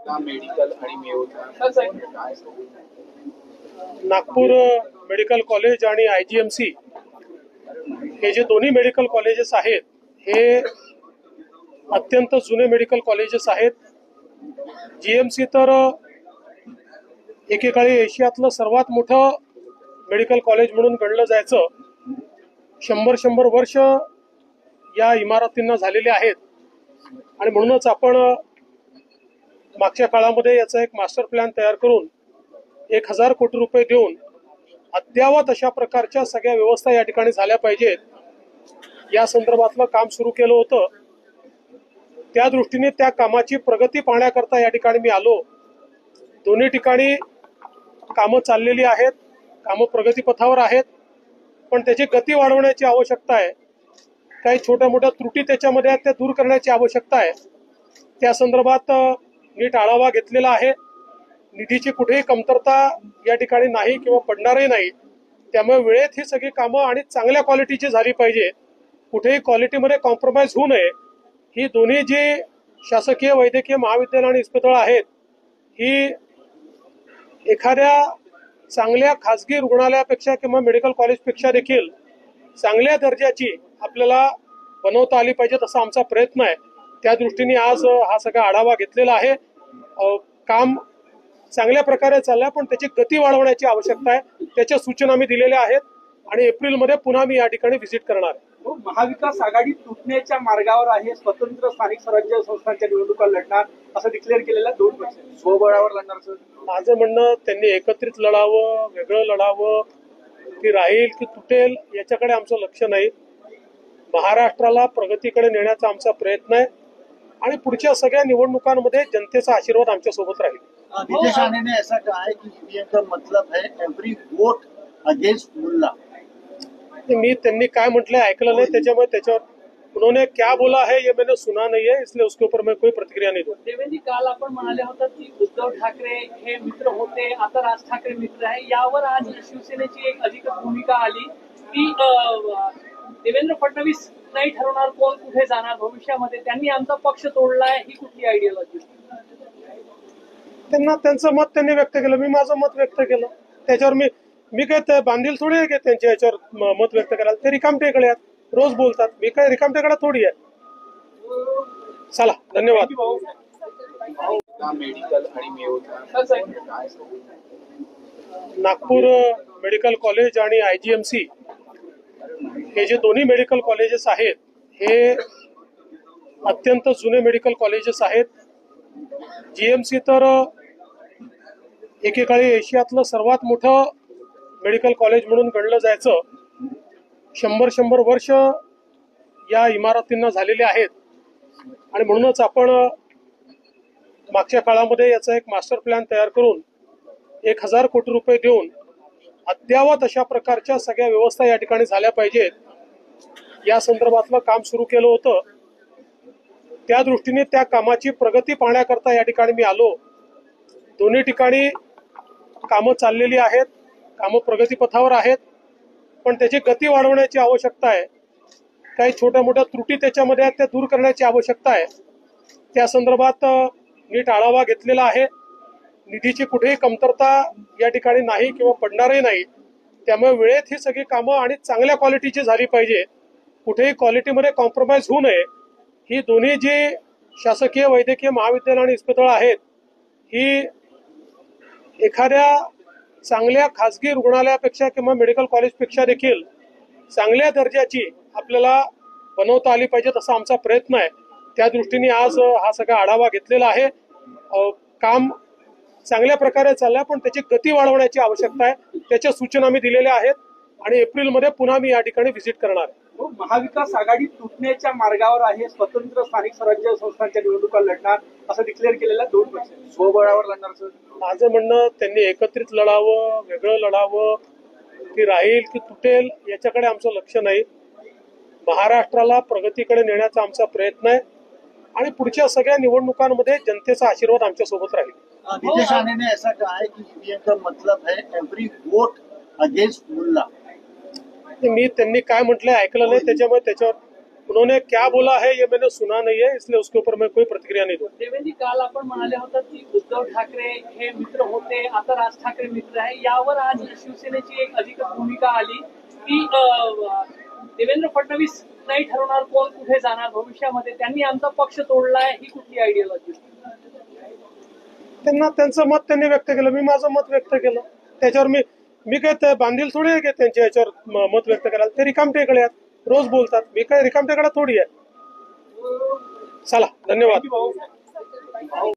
Medical आणि Nagpur medical college आणि IGMC हे जे दोन्ही मेडिकल कॉलेजेस आहेत हे अत्यंत जुने मेडिकल कॉलेजेस आहेत. GMC तर एकेकाळी एशियातलं सर्वात मोठं मेडिकल कॉलेज म्हणून गणलं जायचं. 100 वर्ष या इमारतींना झालेले आहेत आणि म्हणूनच आपण मागच्या काळामध्ये याचा एक मास्टर प्लॅन तयार करून 1000 कोटी रुपये देऊन अद्यावत अशा प्रकारच्या सगळ्या व्यवस्था या ठिकाणी झाल्या पाहिजेत या संदर्भातलं काम सुरू केलं होतं. त्या दृष्टीने त्या कामाची प्रगती पाहण्याकरता या ठिकाणी मी आलो. दोन्ही ठिकाणी कामं चाललेली आहेत, कामं प्रगतीपथावर आहेत, पण त्याची गती वाढवण्याची आवश्यकता आहे. काही छोट्या मोठ्या त्रुटी त्याच्यामध्ये आहेत त्या दूर करण्याची आवश्यकता आहे. त्या संदर्भात नीट आढावा घेतलेला आहे. निधीची कुठेही कमतरता या ठिकाणी नाही किंवा पडणारही नाही. त्यामुळे वेळेत ही सगळी कामं आणि चांगल्या क्वालिटीची झाली पाहिजे. कुठेही क्वालिटीमध्ये कॉम्प्रोमाइज होऊ नये. ही दोन्ही जी शासकीय वैद्यकीय महाविद्यालय आणि इस्पितळं आहेत ही एखाद्या चांगल्या खाजगी रुग्णालयापेक्षा किंवा मेडिकल कॉलेजपेक्षा देखील चांगल्या दर्जाची आपल्याला बनवता आली पाहिजेत असा आमचा प्रयत्न आहे. त्या दृष्टीने आज हा सगळा आढावा घेतलेला आहे. काम चांगल्या प्रकारे चाललंय पण त्याची गती वाढवण्याची आवश्यकता आहे. त्याच्या सूचना मी दिलेल्या आहेत आणि एप्रिलमध्ये पुन्हा मी या ठिकाणी व्हिजिट करणार आहे. महाविकास आघाडी तुटण्याच्या मार्गावर आहे. स्वतंत्र स्थानिक स्वराज्य संस्थांच्या निवडणुका लढणार असं डिक्लेअर केलेल्या 2 पक्ष स्वबळावर लढणार. माझं म्हणणं त्यांनी एकत्रित लढावं, वेगळं लढावं, की राहील की तुटेल याच्याकडे आमचं लक्ष नाही. महाराष्ट्राला प्रगतीकडे नेण्याचा आमचा प्रयत्न आहे आणि पुढच्या सगळ्या निवडणुकांमध्ये जनतेचा आशीर्वाद आमच्या सोबत राहील. नीतीश राणे ने ऐसा कहा है कि ईवीएम का मतलब है एवरी वोट अगेंस्ट मुल्ला. मी त्यांनी काय म्हटलंय ऐकलं नाही, त्याच्यामुळे त्याच्यावर उन्होंने क्या बोला है ये मैंने सुना नहीं है, इसलिए उसके ऊपर मैं कोई प्रतिक्रिया नहीं दूंगा. देवेंद्र काल आपण म्हणाले होता की उद्धव ठाकरे हे मित्र होते, आता राज ठाकरे मित्र आहे. यावर आज शिवसेनेची एक अधिक भूमिका आली की देवेंद्र फडणवीस नाही ठरवणार कोण कुठे जाणार भविष्यामध्ये. त्यांनी आमचा पक्ष तोडलाय, ही कुठली आयडियोलॉजी? त्यांना त्यांचं मत त्यांनी व्यक्त केलं, मी माझं मत व्यक्त केलं. त्याच्यावर मी काय बांधील थोडी आहे की त्यांच्या याच्यावर मत व्यक्त करायला. ते रिकामटेकडे आहेत, रोज बोलतात. मी काय रिकामटेकडे थोडी आहे. चला, धन्यवाद. मेडिकल आणि नागपूर मेडिकल कॉलेज आणि IGMC हे जे दोन्ही मेडिकल कॉलेजेस आहेत हे अत्यंत जुने मेडिकल कॉलेजेस आहेत. GMC तर एकेकाळी एशियातलं सर्वात मोठं मेडिकल कॉलेज म्हणून गणलं जायचं. 100 वर्ष या इमारतींना झालेले आहेत आणि म्हणूनच आपण मागच्या काळामध्ये याचा एक मास्टर प्लॅन तयार करून 1000 कोटी रुपये देऊन अद्यावत अशा प्रकारच्या सगळ्या व्यवस्था या ठिकाणी झाल्या पाहिजेत या संदर्भातलं काम सुरू केलं होतं. त्या दृष्टीने त्या कामाची प्रगती पाहण्याकरता या ठिकाणी मी आलो. दोन्ही ठिकाणी कामं चाललेली आहेत, कामं प्रगतीपथावर आहेत, पण त्याची गती वाढवण्याची आवश्यकता आहे. काही छोट्या मोठ्या त्रुटी त्याच्यामध्ये आहेत त्या दूर करण्याची आवश्यकता आहे. त्या संदर्भात नीट आढावा घेतलेला आहे. निधीची कुठेही कमतरता या ठिकाणी नाही किंवा पडणारही नाही. त्यामुळे वेळेत ही सगळी कामं आणि चांगल्या क्वालिटीची झाली पाहिजे. कुठेही क्वालिटीमध्ये कॉम्प्रोमाइज होऊ नये. ही दोन्ही जी शासकीय वैद्यकीय महाविद्यालय आणि इस्पितळं आहेत ही एखाद्या चांगल्या खाजगी रुग्णालयापेक्षा किंवा मेडिकल कॉलेजपेक्षा देखील चांगल्या दर्जाची आपल्याला बनवता आली पाहिजेत असा आमचा प्रयत्न आहे. त्या दृष्टीने आज हा सगळा आढावा घेतलेला आहे. काम चांगल्या प्रकारे चाललंय पण त्याची गती वाढवण्याची आवश्यकता आहे. त्याच्या सूचना मी दिलेल्या आहेत आणि एप्रिलमध्ये पुन्हा मी या ठिकाणी व्हिजिट करणार आहे. महाविकास आघाडी तुटण्याच्या मार्गावर आहे. स्वतंत्र स्थानिक स्वराज्य संस्थांच्या निवडणुका लढणार असं डिक्लेअर केलेल्या 2 पक्ष स्वबळावर लढणार. माझं म्हणणं त्यांनी एकत्रित लढावं, वेगळं लढावं, की राहील की तुटेल याच्याकडे आमचं लक्ष नाही. महाराष्ट्राला प्रगतीकडे नेण्याचा आमचा प्रयत्न आहे आणि पुढच्या सगळ्या निवडणुकांमध्ये जनतेचा आशीर्वाद आमच्या सोबत राहील. नीतीश राणे ने ऐसा कहा है कि ईवीएम का मतलब है एवरी वोट अगेंस्ट मुल्ला. मी त्यांनी काय म्हटलंय ऐकलं नाही, त्याच्यामुळे त्याच्यावर उन्होंने क्या बोला है ये मैंने सुना नहीं है, इसलिए उसके ऊपर मैं कोई प्रतिक्रिया नहीं दूँ. देवेंद्रजी, काल आपण म्हणाले होतात की उद्धव ठाकरे हे मित्र होते, आता राज ठाकरे मित्र आहे. यावर आज शिवसेनेची एक अधिकृत भूमिका आली की देवेंद्र फडणवीस नाही ठरवणार कोण कुठे जाणार भविष्यामध्ये. त्यांनी आमचा पक्ष तोडलाय, ही कुठली आयडियोलॉजी? त्यांना त्यांचं मत त्यांनी व्यक्त केलं, मी माझं मत व्यक्त केलं. त्याच्यावर मी काय ते बांधील थोडी आहे की त्यांच्या याच्यावर मत व्यक्त करायला. ते रिकामटेकडे आहेत, रोज बोलतात. मी काय रिकामटेकडा थोडी आहे. चला, धन्यवाद.